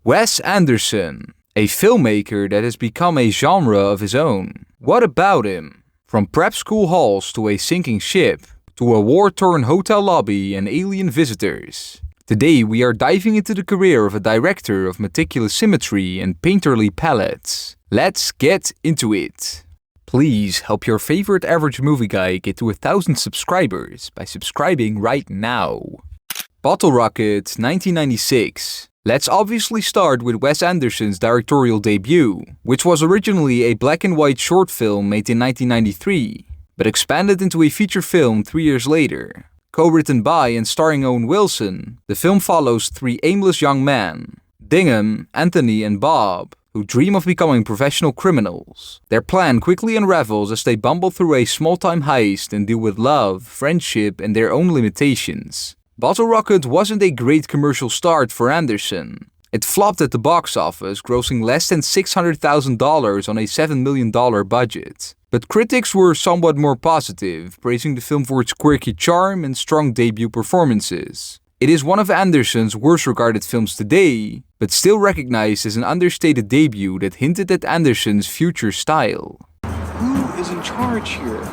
Wes Anderson, a filmmaker that has become a genre of his own. What about him? From prep school halls to a sinking ship, to a war-torn hotel lobby and alien visitors. Today we are diving into the career of a director of meticulous symmetry and painterly palettes. Let's get into it. Please help your favorite average movie guy get to 1,000 subscribers by subscribing right now. Bottle Rocket, 1996. Let's obviously start with Wes Anderson's directorial debut, which was originally a black and white short film made in 1993, but expanded into a feature film 3 years later. Co-written by and starring Owen Wilson, the film follows three aimless young men, Dingham, Anthony and Bob, who dream of becoming professional criminals. Their plan quickly unravels as they bumble through a small-time heist and deal with love, friendship and their own limitations. Bottle Rocket wasn't a great commercial start for Anderson. It flopped at the box office, grossing less than $600,000 on a $7 million budget. But critics were somewhat more positive, praising the film for its quirky charm and strong debut performances. It is one of Anderson's worst-regarded films today, but still recognized as an understated debut that hinted at Anderson's future style. Who is in charge here?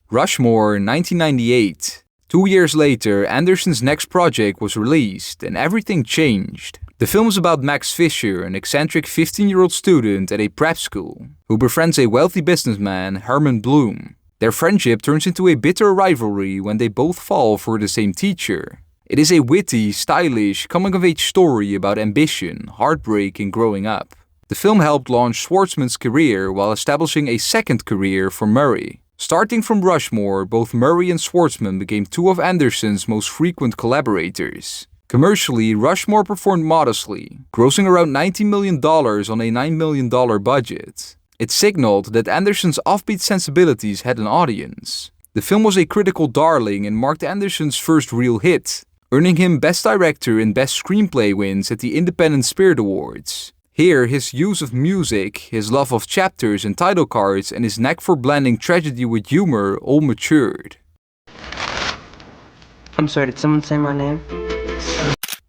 Rushmore, 1998. 2 years later, Anderson's next project was released, and everything changed. The film is about Max Fisher, an eccentric 15-year-old student at a prep school, who befriends a wealthy businessman, Herman Bloom. Their friendship turns into a bitter rivalry when they both fall for the same teacher. It is a witty, stylish, coming-of-age story about ambition, heartbreak, and growing up. The film helped launch Schwartzman's career while establishing a second career for Murray. Starting from Rushmore, both Murray and Schwartzman became two of Anderson's most frequent collaborators. Commercially, Rushmore performed modestly, grossing around $19 million on a $9 million budget. It signaled that Anderson's offbeat sensibilities had an audience. The film was a critical darling and marked Anderson's first real hit, earning him Best Director and Best Screenplay wins at the Independent Spirit Awards. Here, his use of music, his love of chapters and title cards, and his knack for blending tragedy with humor all matured. I'm sorry, did someone say my name?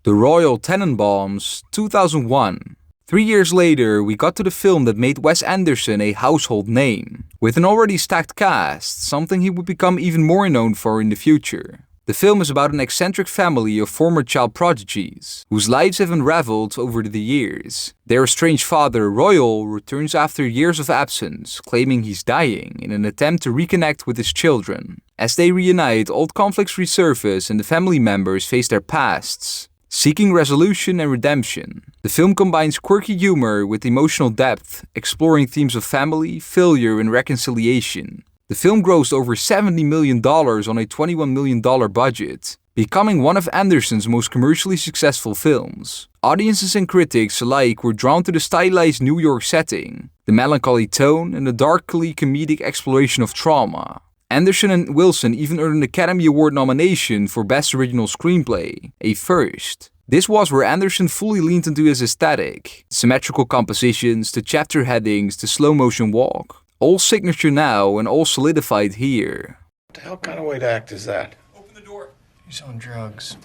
The Royal Tenenbaums, 2001. 3 years later, we got to the film that made Wes Anderson a household name. With an already stacked cast, something he would become even more known for in the future. The film is about an eccentric family of former child prodigies, whose lives have unraveled over the years. Their estranged father, Royal, returns after years of absence, claiming he's dying in an attempt to reconnect with his children. As they reunite, old conflicts resurface and the family members face their pasts, seeking resolution and redemption. The film combines quirky humor with emotional depth, exploring themes of family, failure, and reconciliation. The film grossed over $70 million on a $21 million budget, becoming one of Anderson's most commercially successful films. Audiences and critics alike were drawn to the stylized New York setting, the melancholy tone, and the darkly comedic exploration of trauma. Anderson and Wilson even earned an Academy Award nomination for Best Original Screenplay, a first. This was where Anderson fully leaned into his aesthetic, symmetrical compositions, the chapter headings, the slow-motion walk. All signature now and all solidified here. What the hell kind of way to act is that? Open the door. He's on drugs.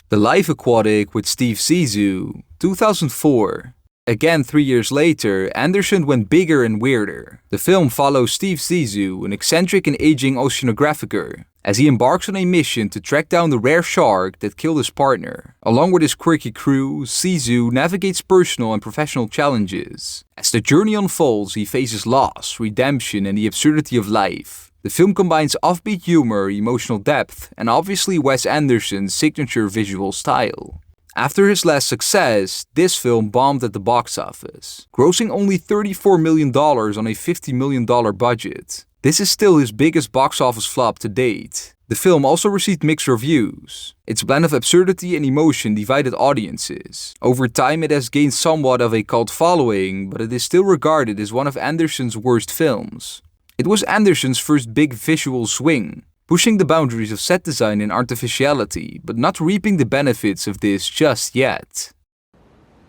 The Life Aquatic with Steve Zissou, 2004. Again 3 years later, Anderson went bigger and weirder. The film follows Steve Zissou, an eccentric and aging oceanographer, as he embarks on a mission to track down the rare shark that killed his partner. Along with his quirky crew, Zissou navigates personal and professional challenges. As the journey unfolds, he faces loss, redemption, and the absurdity of life. The film combines offbeat humor, emotional depth, and obviously Wes Anderson's signature visual style. After his last success, this film bombed at the box office, grossing only $34 million on a $50 million budget. This is still his biggest box office flop to date. The film also received mixed reviews. Its blend of absurdity and emotion divided audiences. Over time, it has gained somewhat of a cult following, but it is still regarded as one of Anderson's worst films. It was Anderson's first big visual swing, pushing the boundaries of set design and artificiality, but not reaping the benefits of this just yet.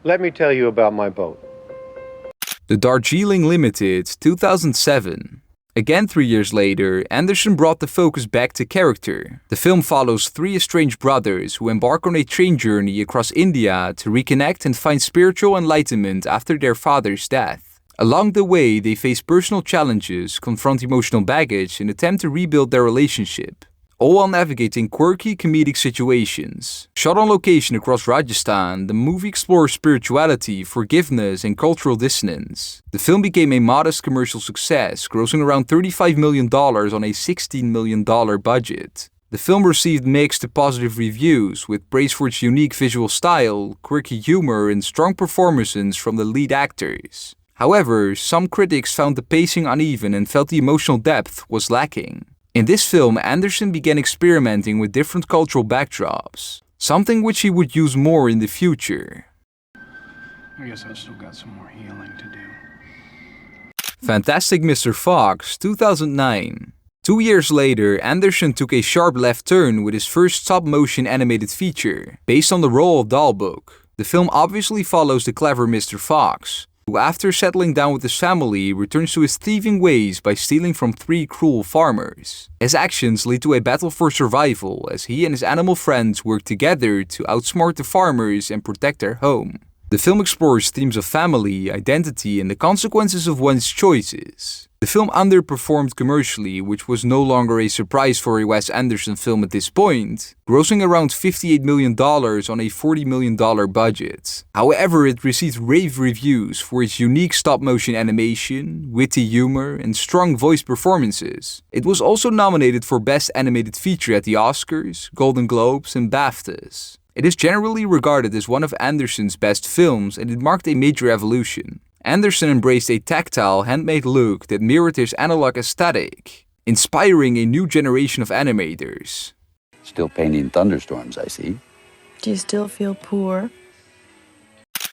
Let me tell you about my boat. The Darjeeling Limited, 2007. Again 3 years later, Anderson brought the focus back to character. The film follows 3 estranged brothers who embark on a train journey across India to reconnect and find spiritual enlightenment after their father's death. Along the way, they face personal challenges, confront emotional baggage, and attempt to rebuild their relationship, all while navigating quirky comedic situations. Shot on location across Rajasthan, the movie explores spirituality, forgiveness, and cultural dissonance. The film became a modest commercial success, grossing around $35 million on a $16 million budget. The film received mixed to positive reviews, with praise for its unique visual style, quirky humor, and strong performances from the lead actors. However, some critics found the pacing uneven and felt the emotional depth was lacking. In this film, Anderson began experimenting with different cultural backdrops, something which he would use more in the future. I guess I've still got some more healing to do. Fantastic Mr. Fox, 2009. 2 years later, Anderson took a sharp left turn with his first stop-motion animated feature, based on the Roald Dahl book. The film obviously follows the clever Mr. Fox, who after settling down with his family returns to his thieving ways by stealing from 3 cruel farmers. His actions lead to a battle for survival as he and his animal friends work together to outsmart the farmers and protect their home. The film explores themes of family, identity, and the consequences of one's choices. The film underperformed commercially, which was no longer a surprise for a Wes Anderson film at this point, grossing around $58 million on a $40 million budget. However, it received rave reviews for its unique stop-motion animation, witty humor, and strong voice performances. It was also nominated for Best Animated Feature at the Oscars, Golden Globes, and BAFTAs. It is generally regarded as one of Anderson's best films, and it marked a major evolution. Anderson embraced a tactile, handmade look that mirrored his analog aesthetic, inspiring a new generation of animators. Still painting thunderstorms, I see. Do you still feel poor?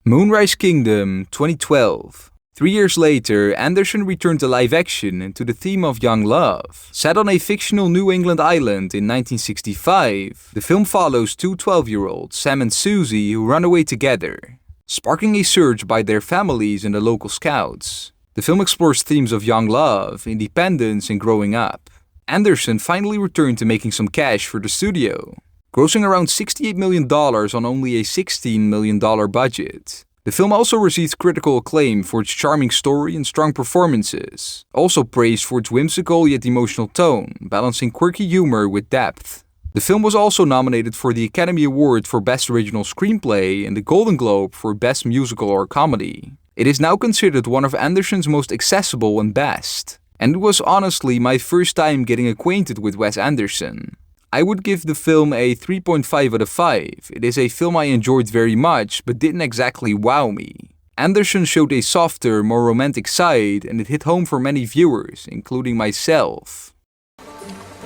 Moonrise Kingdom, 2012. 3 years later, Anderson returned to live action to the theme of young love. Set on a fictional New England island in 1965, the film follows 2 12-year-olds, Sam and Susie, who run away together, sparking a search by their families and the local scouts. The film explores themes of young love, independence, and growing up. Anderson finally returned to making some cash for the studio, grossing around $68 million on only a $16 million budget. The film also received critical acclaim for its charming story and strong performances, also praised for its whimsical yet emotional tone, balancing quirky humor with depth. The film was also nominated for the Academy Award for Best Original Screenplay and the Golden Globe for Best Musical or Comedy. It is now considered one of Anderson's most accessible and best, and it was honestly my first time getting acquainted with Wes Anderson. I would give the film a 3.5 out of 5. It is a film I enjoyed very much, but didn't exactly wow me. Anderson showed a softer, more romantic side, and it hit home for many viewers, including myself.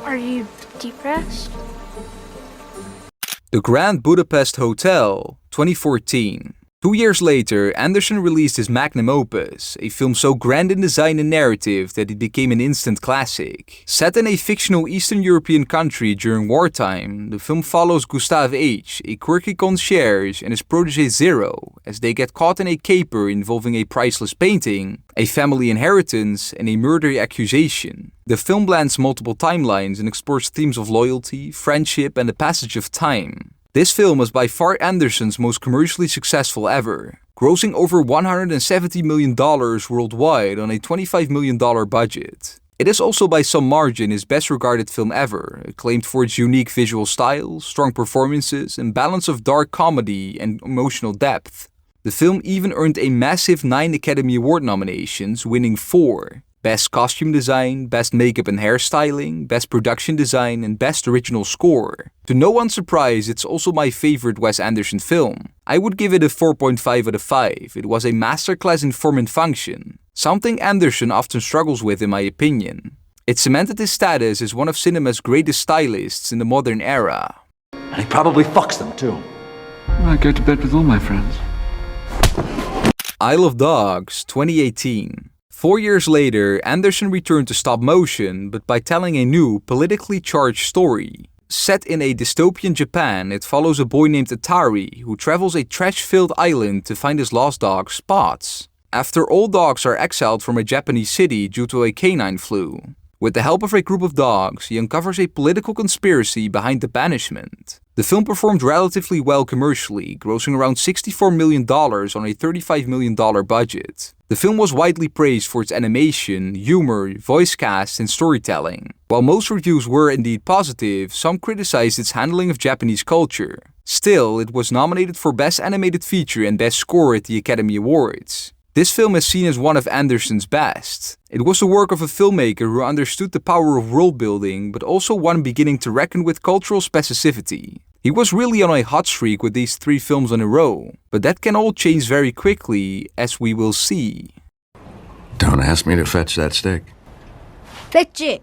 Are you depressed? The Grand Budapest Hotel, 2014. 2 years later, Anderson released his magnum opus, a film so grand in design and narrative that it became an instant classic. Set in a fictional Eastern European country during wartime, the film follows Gustav H., a quirky concierge, and his protege Zero, as they get caught in a caper involving a priceless painting, a family inheritance, and a murder accusation. The film blends multiple timelines and explores themes of loyalty, friendship, and the passage of time. This film is by far Anderson's most commercially successful ever, grossing over $170 million worldwide on a $25 million budget. It is also by some margin his best regarded film ever, acclaimed for its unique visual style, strong performances, and balance of dark comedy and emotional depth. The film even earned a massive 9 Academy Award nominations, winning 4. Best Costume Design, Best Makeup and Hairstyling, Best Production Design, and Best Original Score. To no one's surprise, it's also my favorite Wes Anderson film. I would give it a 4.5 out of 5. It was a masterclass in form and function, something Anderson often struggles with in my opinion. It cemented his status as one of cinema's greatest stylists in the modern era. And he probably fucks them too. I go to bed with all my friends. Isle of Dogs, 2018. 4 years later, Anderson returned to stop motion, but by telling a new, politically charged story. Set in a dystopian Japan, it follows a boy named Atari, who travels a trash-filled island to find his lost dog, Spots. after all dogs are exiled from a Japanese city due to a canine flu. With the help of a group of dogs, he uncovers a political conspiracy behind the banishment. The film performed relatively well commercially, grossing around $64 million on a $35 million budget. The film was widely praised for its animation, humor, voice cast, and storytelling. While most reviews were indeed positive, some criticized its handling of Japanese culture. Still, it was nominated for Best Animated Feature and Best Score at the Academy Awards. This film is seen as one of Anderson's best. It was the work of a filmmaker who understood the power of world building, but also one beginning to reckon with cultural specificity. He was really on a hot streak with these 3 films in a row, but that can all change very quickly, as we will see. Don't ask me to fetch that stick. Fetch it.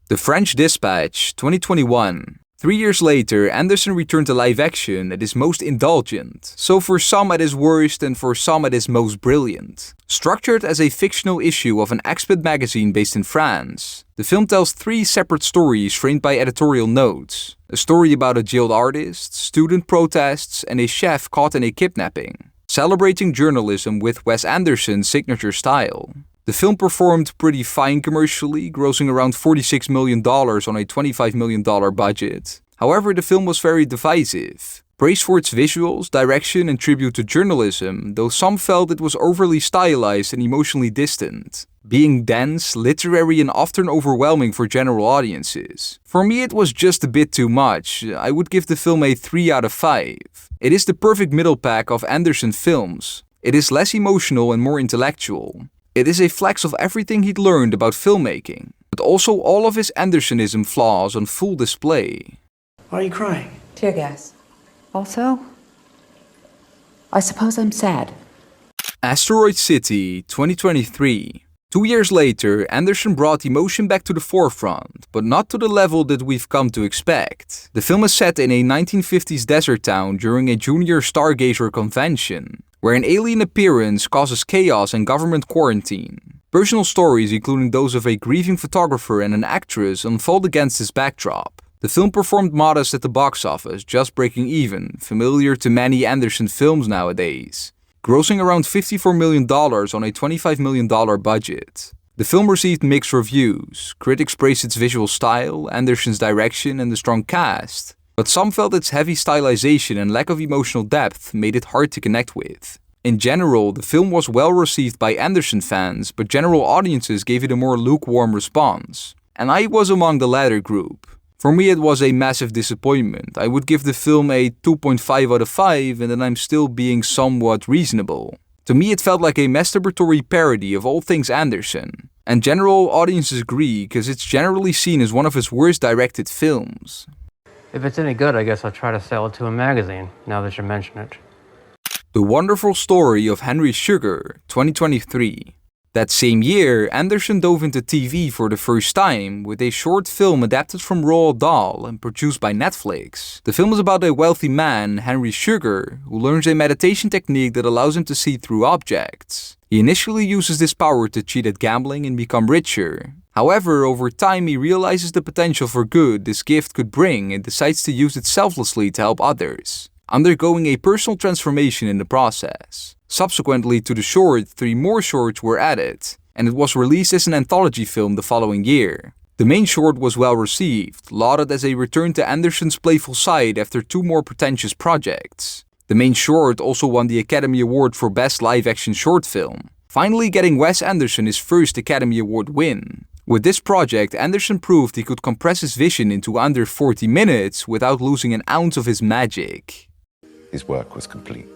The French Dispatch, 2021. 3 years later, Anderson returned to live action at his most indulgent, so for some at his worst and for some at his most brilliant. Structured as a fictional issue of an expat magazine based in France, the film tells 3 separate stories framed by editorial notes. A story about a jailed artist, student protests, and a chef caught in a kidnapping, celebrating journalism with Wes Anderson's signature style. The film performed pretty fine commercially, grossing around $46 million on a $25 million budget. However, the film was very divisive. Praised for its visuals, direction, and tribute to journalism, though some felt it was overly stylized and emotionally distant, being dense, literary, and often overwhelming for general audiences. For me, it was just a bit too much. I would give the film a 3 out of 5. It is the perfect middle pack of Anderson films. It is less emotional and more intellectual. It is a flex of everything he'd learned about filmmaking, but also all of his Andersonism flaws on full display. Why are you crying? Tear gas. Also, I suppose I'm sad. Asteroid City, 2023. 2 years later, Anderson brought emotion back to the forefront, but not to the level that we've come to expect. The film is set in a 1950s desert town during a junior stargazer convention, where an alien appearance causes chaos and government quarantine. Personal stories, including those of a grieving photographer and an actress, unfold against this backdrop. The film performed modest at the box office, just breaking even, familiar to many Anderson films nowadays, grossing around $54 million on a $25 million budget. The film received mixed reviews. Critics praised its visual style, Anderson's direction, and the strong cast, but some felt its heavy stylization and lack of emotional depth made it hard to connect with. In general, the film was well received by Anderson fans, but general audiences gave it a more lukewarm response, and I was among the latter group. For me, it was a massive disappointment. I would give the film a 2.5 out of 5, and then I'm still being somewhat reasonable. To me, it felt like a masturbatory parody of all things Anderson, and general audiences agree because it's generally seen as one of his worst directed films. If it's any good, I guess I'll try to sell it to a magazine, now that you mention it. The Wonderful Story of Henry Sugar, 2023. That same year, Anderson dove into TV for the first time with a short film adapted from Roald Dahl and produced by Netflix. The film is about a wealthy man, Henry Sugar, who learns a meditation technique that allows him to see through objects. He initially uses this power to cheat at gambling and become richer. However, over time he realizes the potential for good this gift could bring and decides to use it selflessly to help others, undergoing a personal transformation in the process. Subsequently to the short, 3 more shorts were added, and it was released as an anthology film the following year. The main short was well received, lauded as a return to Anderson's playful side after 2 more pretentious projects. The main short also won the Academy Award for Best Live-Action Short Film, finally getting Wes Anderson his first Academy Award win. With this project, Anderson proved he could compress his vision into under 40 minutes without losing an ounce of his magic. His work was complete.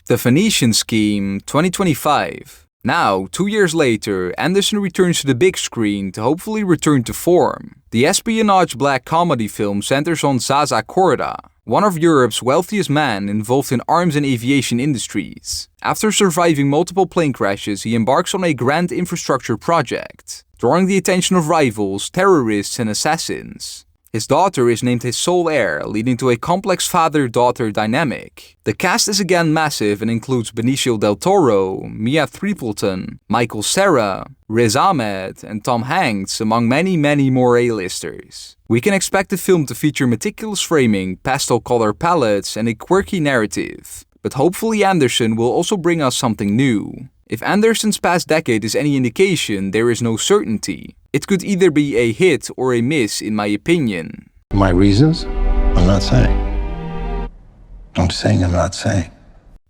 The Phoenician Scheme, 2025. Now, 2 years later, Anderson returns to the big screen to hopefully return to form. The espionage black comedy film centers on Zaza Korda, one of Europe's wealthiest men involved in arms and aviation industries. After surviving multiple plane crashes, he embarks on a grand infrastructure project, drawing the attention of rivals, terrorists, and assassins. His daughter is named his sole heir, leading to a complex father-daughter dynamic. The cast is again massive and includes Benicio del Toro, Mia Threepleton, Michael Cera, Riz Ahmed, and Tom Hanks, among many more A-listers. We can expect the film to feature meticulous framing, pastel color palettes, and a quirky narrative. but hopefully Anderson will also bring us something new. If Anderson's past decade is any indication, there is no certainty. It could either be a hit or a miss in my opinion. My reasons? I'm not saying. I'm saying I'm not saying.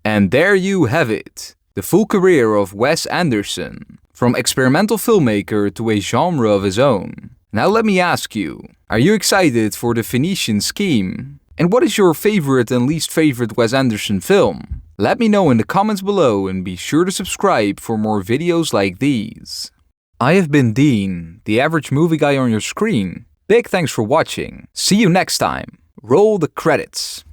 And there you have it. The full career of Wes Anderson. From experimental filmmaker to a genre of his own. Now let me ask you, are you excited for the Phoenician Scheme? And what is your favorite and least favorite Wes Anderson film? Let me know in the comments below and be sure to subscribe for more videos like these. I have been Dean, the average movie guy on your screen. Big thanks for watching. See you next time. Roll the credits.